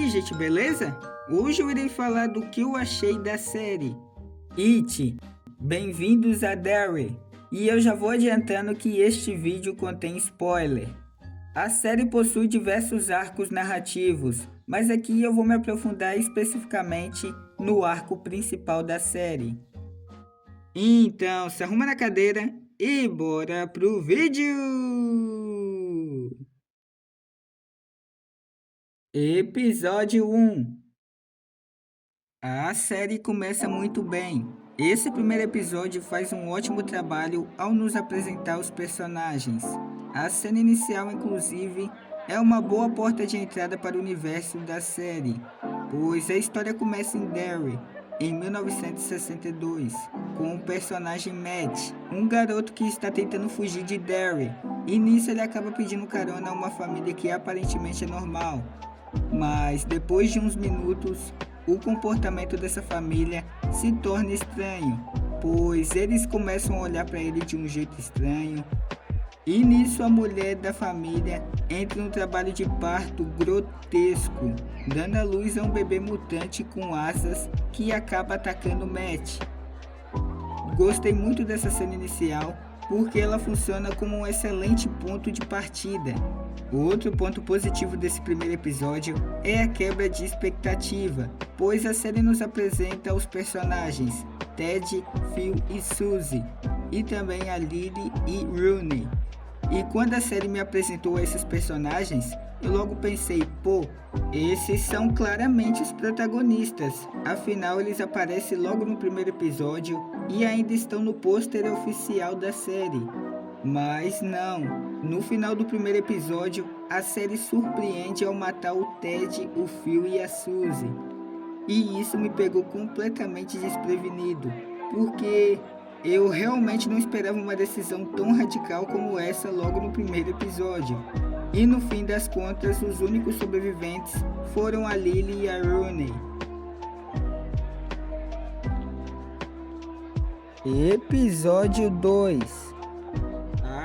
aí, gente, beleza? Hoje eu irei falar do que eu achei da série It. Bem-vindos a Derry. E eu já vou adiantando que este vídeo contém spoiler. A série possui diversos arcos narrativos, mas aqui eu vou me aprofundar especificamente no arco principal da série. Então, se arruma na cadeira e bora pro vídeo! Episódio 1. A série começa muito bem. Esse primeiro episódio faz um ótimo trabalho ao nos apresentar os personagens. A cena inicial, inclusive, é uma boa porta de entrada para o universo da série, pois a história começa em Derry, em 1962, com o personagem Matt, um garoto que está tentando fugir de Derry, e nisso ele acaba pedindo carona a uma família que aparentemente é normal. Mas depois de uns minutos, o comportamento dessa família se torna estranho, pois eles começam a olhar para ele de um jeito estranho. E nisso a mulher da família entra no trabalho de parto grotesco, dando à luz a um bebê mutante com asas que acaba atacando Matt. Gostei muito dessa cena inicial porque ela funciona como um excelente ponto de partida. Outro ponto positivo desse primeiro episódio é a quebra de expectativa, pois a série nos apresenta os personagens Ted, Phil e Suzy, e também a Lily e Rooney. E quando a série me apresentou esses personagens, eu logo pensei, pô, esses são claramente os protagonistas, afinal eles aparecem logo no primeiro episódio e ainda estão no pôster oficial da série. Mas não, no final do primeiro episódio, a série surpreende ao matar o Ted, o Phil e a Suzy. E isso me pegou completamente desprevenido, porque eu realmente não esperava uma decisão tão radical como essa logo no primeiro episódio. E no fim das contas, os únicos sobreviventes foram a Lily e a Rooney. Episódio 2.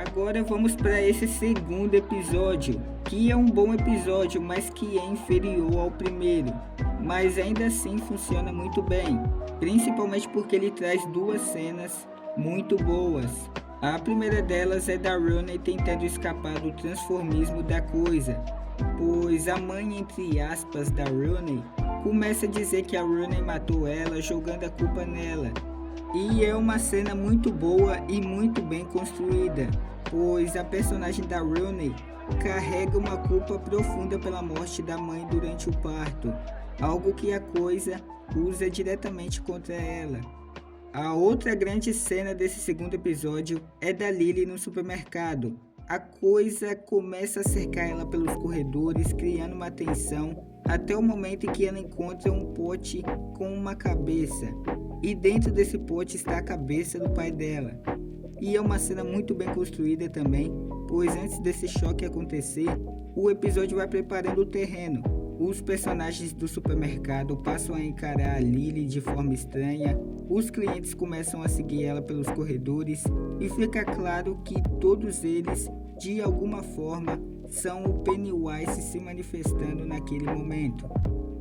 Agora vamos para esse segundo episódio, que é um bom episódio, mas que é inferior ao primeiro. Mas ainda assim funciona muito bem, principalmente porque ele traz duas cenas muito boas. A primeira delas é da Rooney tentando escapar do transformismo da coisa, pois a mãe, entre aspas, da Rooney começa a dizer que a Rooney matou ela, jogando a culpa nela. E é uma cena muito boa e muito bem construída, pois a personagem da Rooney carrega uma culpa profunda pela morte da mãe durante o parto, algo que a coisa usa diretamente contra ela. A outra grande cena desse segundo episódio é da Lily no supermercado. A coisa começa a cercar ela pelos corredores, criando uma tensão, até o momento em que ela encontra um pote com uma cabeça. E dentro desse pote está a cabeça do pai dela. E é uma cena muito bem construída também, pois antes desse choque acontecer, o episódio vai preparando o terreno. Os personagens do supermercado passam a encarar a Lily de forma estranha, os clientes começam a seguir ela pelos corredores e fica claro que todos eles, de alguma forma, são o Pennywise se manifestando naquele momento.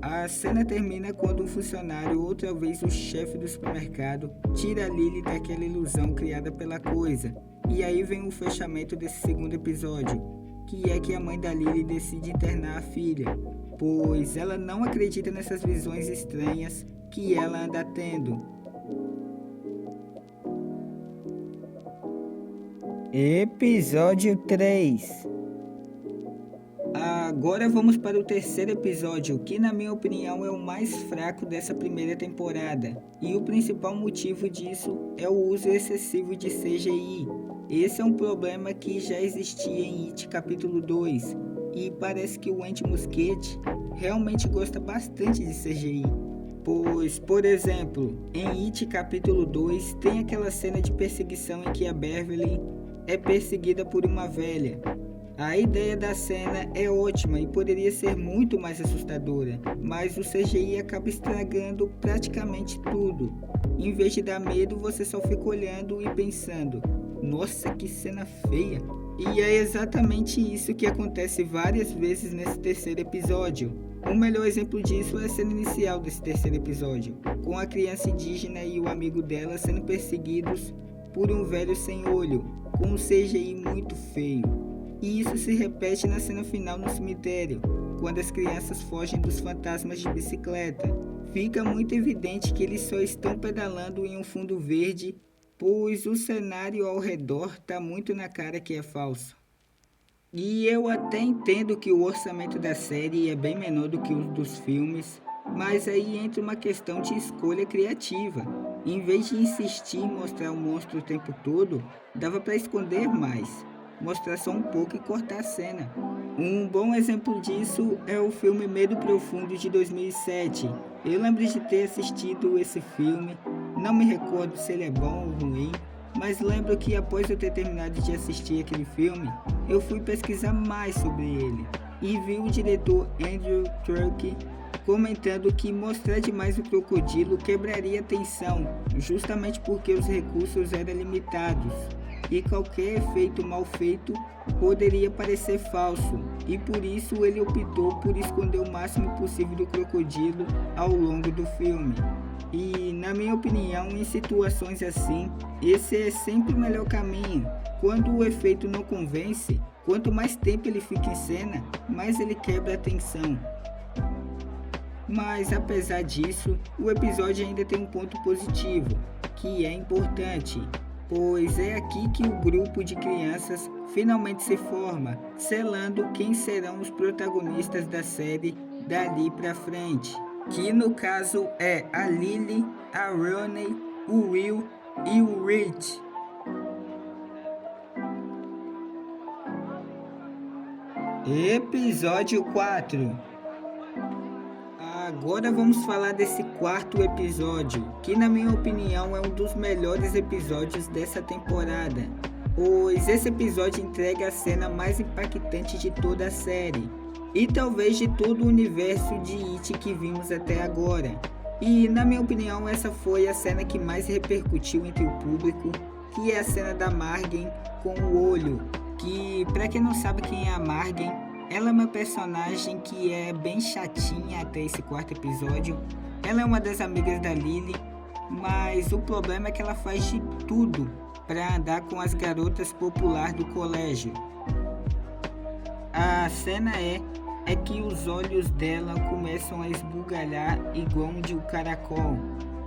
A cena termina quando um funcionário, outra vez o chefe do supermercado, tira a Lily daquela ilusão criada pela coisa. E aí vem o fechamento desse segundo episódio, que é que a mãe da Lily decide internar a filha, pois ela não acredita nessas visões estranhas que ela anda tendo. Episódio 3. Agora vamos para o terceiro episódio, que na minha opinião é o mais fraco dessa primeira temporada. E o principal motivo disso é o uso excessivo de CGI. Esse é um problema que já existia em It capítulo 2. E parece que o Andy Muschietti realmente gosta bastante de CGI. Pois, por exemplo, em It capítulo 2 tem aquela cena de perseguição em que a Beverly é perseguida por uma velha. A ideia da cena é ótima e poderia ser muito mais assustadora, mas o CGI acaba estragando praticamente tudo. Em vez de dar medo, você só fica olhando e pensando, nossa, que cena feia. E é exatamente isso que acontece várias vezes nesse terceiro episódio. O melhor exemplo disso é a cena inicial desse terceiro episódio, com a criança indígena e o amigo dela sendo perseguidos por um velho sem olho, com um CGI muito feio. E isso se repete na cena final no cemitério, quando as crianças fogem dos fantasmas de bicicleta. Fica muito evidente que eles só estão pedalando em um fundo verde, pois o cenário ao redor está muito na cara que é falso. E eu até entendo que o orçamento da série é bem menor do que o dos filmes, mas aí entra uma questão de escolha criativa. Em vez de insistir em mostrar o monstro o tempo todo, dava para esconder mais, mostrar só um pouco e cortar a cena. Um bom exemplo disso é o filme Medo Profundo de 2007. Eu lembro de ter assistido esse filme, não me recordo se ele é bom ou ruim, mas lembro que após eu ter terminado de assistir aquele filme, eu fui pesquisar mais sobre ele e vi o diretor Andrew Turk comentando que mostrar demais o crocodilo quebraria a tensão, justamente porque os recursos eram limitados e qualquer efeito mal feito poderia parecer falso, e por isso ele optou por esconder o máximo possível do crocodilo ao longo do filme. E, na minha opinião, em situações assim, esse é sempre o melhor caminho. Quando o efeito não convence, quanto mais tempo ele fica em cena, mais ele quebra a tensão. Mas, apesar disso, o episódio ainda tem um ponto positivo, que é importante, pois é aqui que o grupo de crianças finalmente se forma, selando quem serão os protagonistas da série dali pra frente, que no caso é a Lily, a Ronnie, o Will e o Rich. Episódio 4. Agora vamos falar desse quarto episódio, que na minha opinião é um dos melhores episódios dessa temporada, pois esse episódio entrega a cena mais impactante de toda a série, e talvez de todo o universo de It que vimos até agora. E na minha opinião essa foi a cena que mais repercutiu entre o público, que é a cena da Margen com o olho, que pra quem não sabe quem é a Margen, ela é uma personagem que é bem chatinha até esse quarto episódio. Ela é uma das amigas da Lily, mas o problema é que ela faz de tudo para andar com as garotas populares do colégio. A cena é que os olhos dela começam a esbugalhar igual um de um caracol.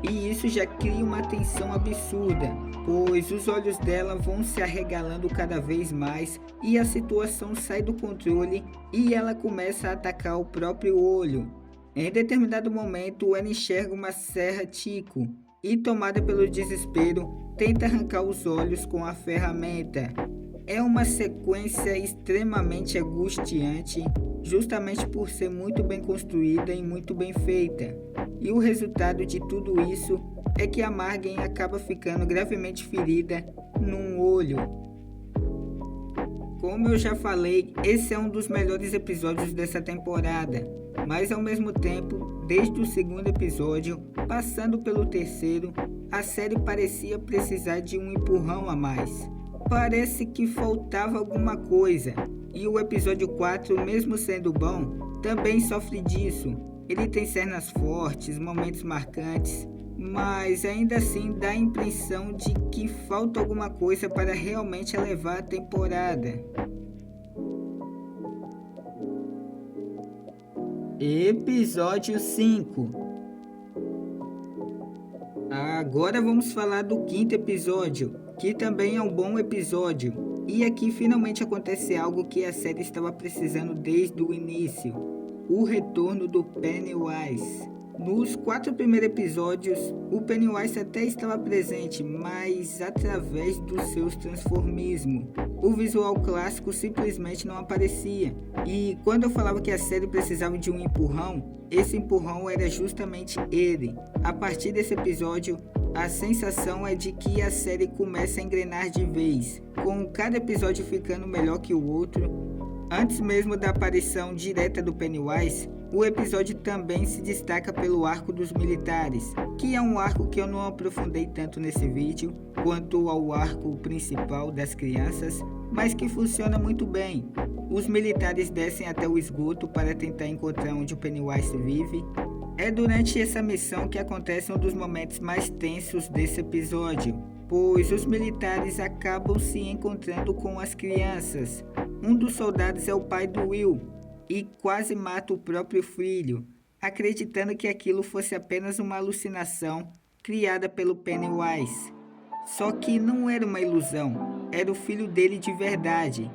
E isso já cria uma tensão absurda, pois os olhos dela vão se arregalando cada vez mais e a situação sai do controle e ela começa a atacar o próprio olho. Em determinado momento, ela enxerga uma serra tico e, tomada pelo desespero, tenta arrancar os olhos com a ferramenta. É uma sequência extremamente angustiante, justamente por ser muito bem construída e muito bem feita. E o resultado de tudo isso é que a Margen acaba ficando gravemente ferida num olho. Como eu já falei, esse é um dos melhores episódios dessa temporada, mas ao mesmo tempo, desde o segundo episódio, passando pelo terceiro, a série parecia precisar de um empurrão a mais. Parece que faltava alguma coisa, e o episódio 4, mesmo sendo bom, também sofre disso. Ele tem cenas fortes, momentos marcantes, mas ainda assim dá a impressão de que falta alguma coisa para realmente elevar a temporada. Episódio 5. Agora vamos falar do quinto episódio, que também é um bom episódio. E aqui finalmente acontece algo que a série estava precisando desde o início: o retorno do Pennywise. Nos 4 primeiros episódios, o Pennywise até estava presente, mas através dos seus transformismos. O visual clássico simplesmente não aparecia. E quando eu falava que a série precisava de um empurrão, esse empurrão era justamente ele. A partir desse episódio, a sensação é de que a série começa a engrenar de vez, com cada episódio ficando melhor que o outro. Antes mesmo da aparição direta do Pennywise, o episódio também se destaca pelo arco dos militares, que é um arco que eu não aprofundei tanto nesse vídeo, quanto ao arco principal das crianças, mas que funciona muito bem. Os militares descem até o esgoto para tentar encontrar onde o Pennywise vive. É durante essa missão que acontece um dos momentos mais tensos desse episódio, pois os militares acabam se encontrando com as crianças. Um dos soldados é o pai do Will e quase mata o próprio filho, acreditando que aquilo fosse apenas uma alucinação criada pelo Pennywise. Só que não era uma ilusão, era o filho dele de verdade.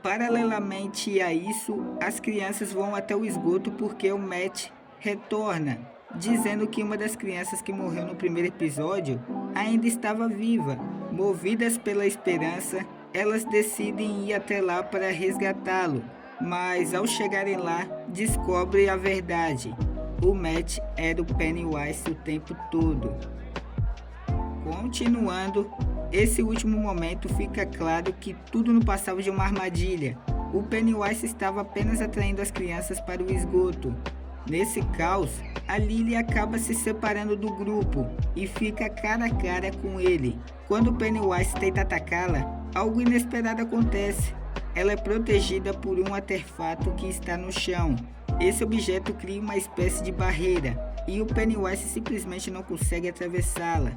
Paralelamente a isso, as crianças vão até o esgoto porque o Matt retorna, dizendo que uma das crianças que morreu no primeiro episódio ainda estava viva. Movidas pela esperança, elas decidem ir até lá para resgatá-lo, mas ao chegarem lá, descobrem a verdade. O Matt era o Pennywise o tempo todo. Continuando, esse último momento fica claro que tudo não passava de uma armadilha. O Pennywise estava apenas atraindo as crianças para o esgoto. Nesse caos, a Lily acaba se separando do grupo e fica cara a cara com ele. Quando o Pennywise tenta atacá-la, algo inesperado acontece. Ela é protegida por um artefato que está no chão. Esse objeto cria uma espécie de barreira e o Pennywise simplesmente não consegue atravessá-la.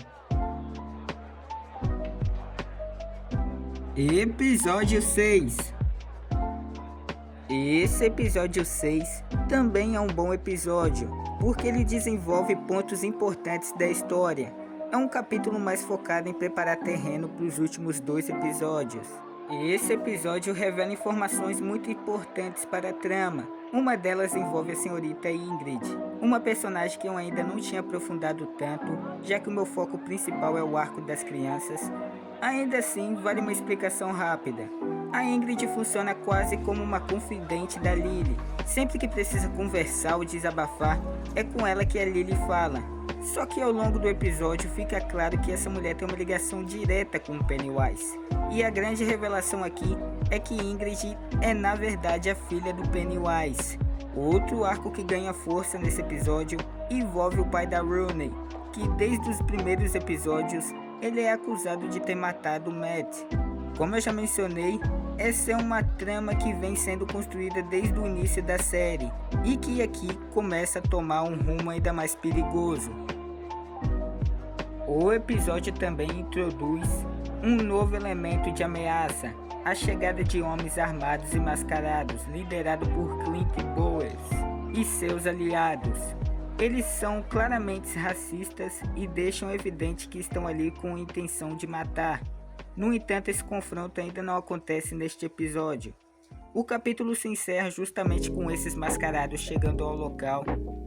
Episódio 6. Esse episódio 6 também é um bom episódio, porque ele desenvolve pontos importantes da história. É um capítulo mais focado em preparar terreno para os últimos 2 episódios. Esse episódio revela informações muito importantes para a trama. Uma delas envolve a senhorita Ingrid, uma personagem que eu ainda não tinha aprofundado tanto, já que o meu foco principal é o arco das crianças. Ainda assim, vale uma explicação rápida. A Ingrid funciona quase como uma confidente da Lily. Sempre que precisa conversar ou desabafar, é com ela que a Lily fala. Só que ao longo do episódio fica claro que essa mulher tem uma ligação direta com o Pennywise. E a grande revelação aqui é que Ingrid é na verdade a filha do Pennywise. Outro arco que ganha força nesse episódio envolve o pai da Rooney, que desde os primeiros episódios ele é acusado de ter matado o Matt. Como eu já mencionei, essa é uma trama que vem sendo construída desde o início da série e que aqui começa a tomar um rumo ainda mais perigoso. O episódio também introduz um novo elemento de ameaça, a chegada de homens armados e mascarados, liderado por Clint Bowers e seus aliados. Eles são claramente racistas e deixam evidente que estão ali com a intenção de matar. No entanto, esse confronto ainda não acontece neste episódio. O capítulo se encerra justamente com esses mascarados chegando ao local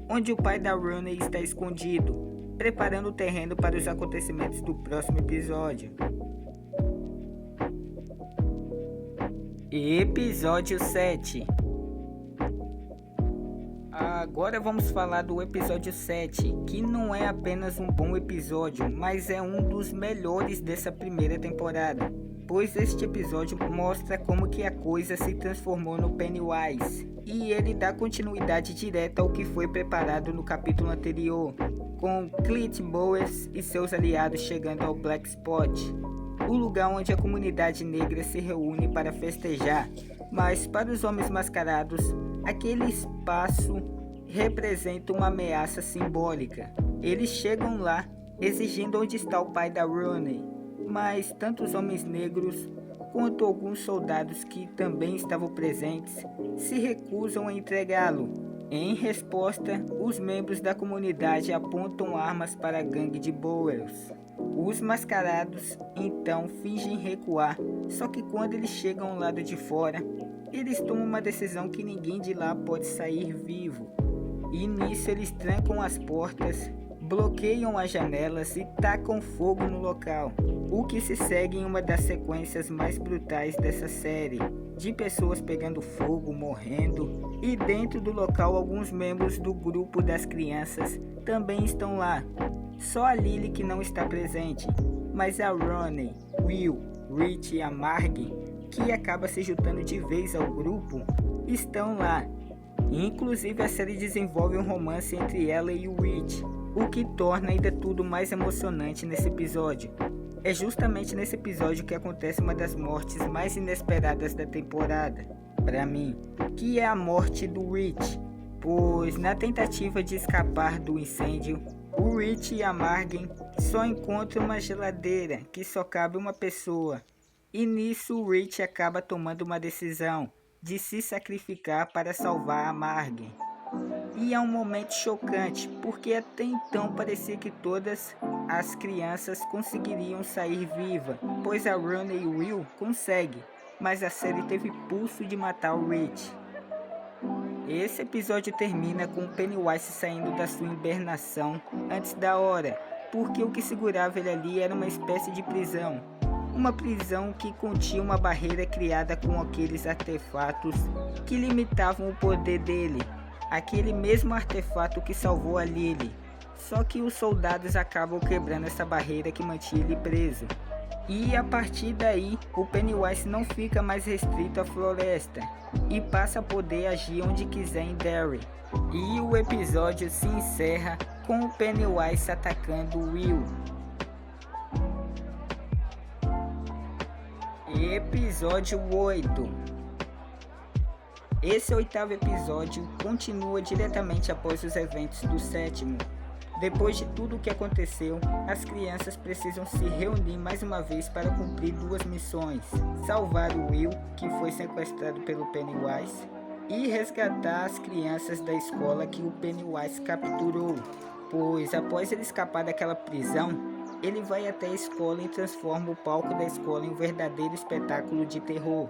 onde o pai da Rooney está escondido, preparando o terreno para os acontecimentos do próximo episódio. Episódio 7. Agora vamos falar do episódio 7, que não é apenas um bom episódio, mas é um dos melhores dessa primeira temporada, pois este episódio mostra como que a coisa se transformou no Pennywise, e ele dá continuidade direta ao que foi preparado no capítulo anterior, com Clint Bowers e seus aliados chegando ao Black Spot, o lugar onde a comunidade negra se reúne para festejar, mas para os homens mascarados, aquele espaço representa uma ameaça simbólica. Eles chegam lá exigindo onde está o pai da Rooney, mas tanto os homens negros quanto alguns soldados que também estavam presentes se recusam a entregá-lo. Em resposta, os membros da comunidade apontam armas para a gangue de Bowers. Os mascarados então fingem recuar, só que quando eles chegam ao lado de fora, eles tomam uma decisão que ninguém de lá pode sair vivo. E nisso eles trancam as portas, bloqueiam as janelas e tacam fogo no local, o que se segue em uma das sequências mais brutais dessa série, de pessoas pegando fogo, morrendo, e dentro do local alguns membros do grupo das crianças também estão lá. Só a Lily que não está presente, mas a Rooney, Will, Rich e a Margie, que acaba se juntando de vez ao grupo, estão lá. Inclusive a série desenvolve um romance entre ela e o Rich, o que torna ainda tudo mais emocionante nesse episódio. É justamente nesse episódio que acontece uma das mortes mais inesperadas da temporada, para mim, que é a morte do Rich, pois na tentativa de escapar do incêndio, o Rich e a Margen só encontram uma geladeira que só cabe uma pessoa, e nisso o Rich acaba tomando uma decisão de se sacrificar para salvar a Margen. E é um momento chocante, porque até então parecia que todas as crianças conseguiriam sair viva, pois a Rooney e o Will conseguem, mas a série teve pulso de matar o Rich. Esse episódio termina com o Pennywise saindo da sua hibernação antes da hora, porque o que segurava ele ali era uma espécie de prisão. Uma prisão que continha uma barreira criada com aqueles artefatos que limitavam o poder dele. Aquele mesmo artefato que salvou a Lily. Só que os soldados acabam quebrando essa barreira que mantinha ele preso. E a partir daí, o Pennywise não fica mais restrito à floresta e passa a poder agir onde quiser em Derry. E o episódio se encerra com o Pennywise atacando Will. Episódio 8. Esse oitavo episódio continua diretamente após os eventos do sétimo. Depois de tudo o que aconteceu, as crianças precisam se reunir mais uma vez para cumprir duas missões: salvar o Will, que foi sequestrado pelo Pennywise, e resgatar as crianças da escola que o Pennywise capturou. Pois após ele escapar daquela prisão, ele vai até a escola e transforma o palco da escola em um verdadeiro espetáculo de terror,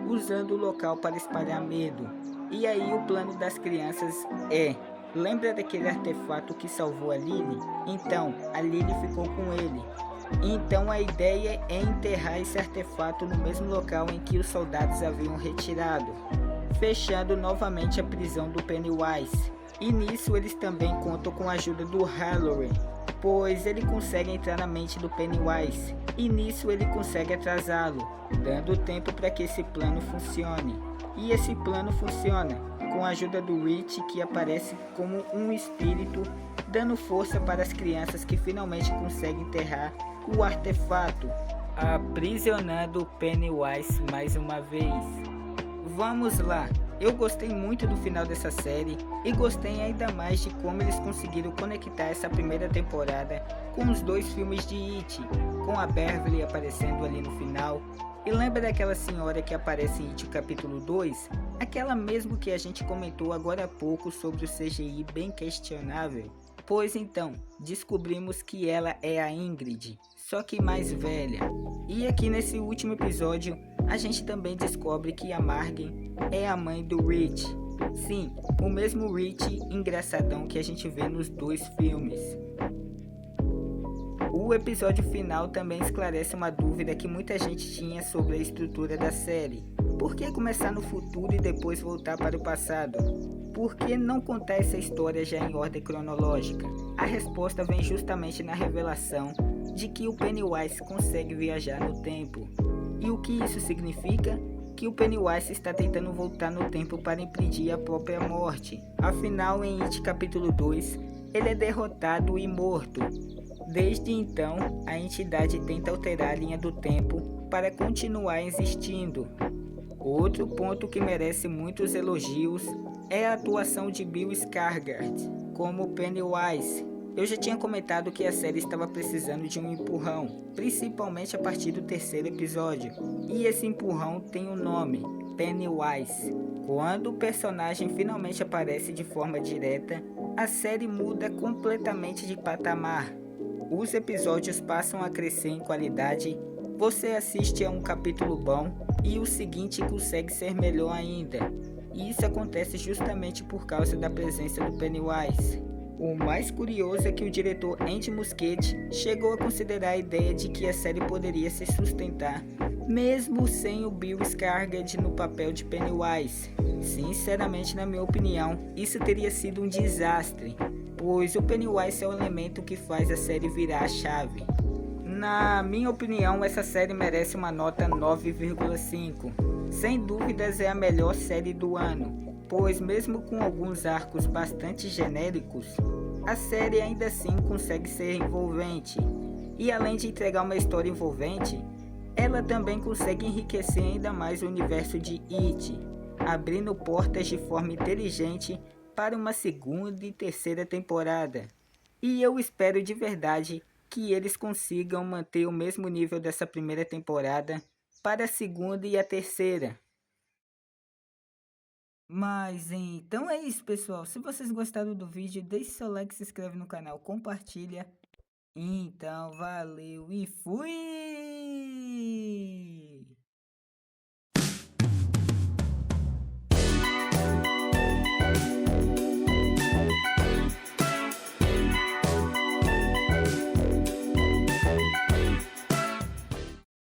usando o local para espalhar medo. E aí o plano das crianças é: lembra daquele artefato que salvou a Lily? Então, a Lily ficou com ele. Então a ideia é enterrar esse artefato no mesmo local em que os soldados haviam retirado, fechando novamente a prisão do Pennywise. E nisso eles também contam com a ajuda do Halloran, pois ele consegue entrar na mente do Pennywise, e nisso ele consegue atrasá-lo, dando tempo para que esse plano funcione. E esse plano funciona com a ajuda do Rich, que aparece como um espírito, dando força para as crianças que finalmente conseguem enterrar o artefato, aprisionando o Pennywise mais uma vez. Vamos lá! Eu gostei muito do final dessa série e gostei ainda mais de como eles conseguiram conectar essa primeira temporada com os dois filmes de It, com a Beverly aparecendo ali no final. E lembra daquela senhora que aparece em It capítulo 2? Aquela mesmo que a gente comentou agora há pouco sobre o CGI bem questionável? Pois então, descobrimos que ela é a Ingrid, só que mais velha. E aqui nesse último episódio, a gente também descobre que a Margen é a mãe do Rich. Sim, o mesmo Rich engraçadão que a gente vê nos dois filmes. O episódio final também esclarece uma dúvida que muita gente tinha sobre a estrutura da série. Por que começar no futuro e depois voltar para o passado? Por que não contar essa história já em ordem cronológica? A resposta vem justamente na revelação de que o Pennywise consegue viajar no tempo. E o que isso significa? Que o Pennywise está tentando voltar no tempo para impedir a própria morte. Afinal, em It capítulo 2, ele é derrotado e morto. Desde então, a entidade tenta alterar a linha do tempo para continuar existindo. Outro ponto que merece muitos elogios é a atuação de Bill Skarsgård como Pennywise. Eu já tinha comentado que a série estava precisando de um empurrão, principalmente a partir do terceiro episódio. E esse empurrão tem um nome: Pennywise. Quando o personagem finalmente aparece de forma direta, a série muda completamente de patamar. Os episódios passam a crescer em qualidade, você assiste a um capítulo bom e o seguinte consegue ser melhor ainda. E isso acontece justamente por causa da presença do Pennywise. O mais curioso é que o diretor Andy Muschietti chegou a considerar a ideia de que a série poderia se sustentar, mesmo sem o Bill Skarsgård no papel de Pennywise. Sinceramente, na minha opinião, isso teria sido um desastre, pois o Pennywise é o elemento que faz a série virar a chave. Na minha opinião, essa série merece uma nota 9,5. Sem dúvidas é a melhor série do ano, pois mesmo com alguns arcos bastante genéricos, a série ainda assim consegue ser envolvente. E além de entregar uma história envolvente, ela também consegue enriquecer ainda mais o universo de It, abrindo portas de forma inteligente para uma segunda e terceira temporada. E eu espero de verdade que eles consigam manter o mesmo nível dessa primeira temporada para a segunda e a terceira. Mas então é isso, pessoal. Se vocês gostaram do vídeo, deixe seu like, se inscreve no canal, compartilha. Então, valeu e fui!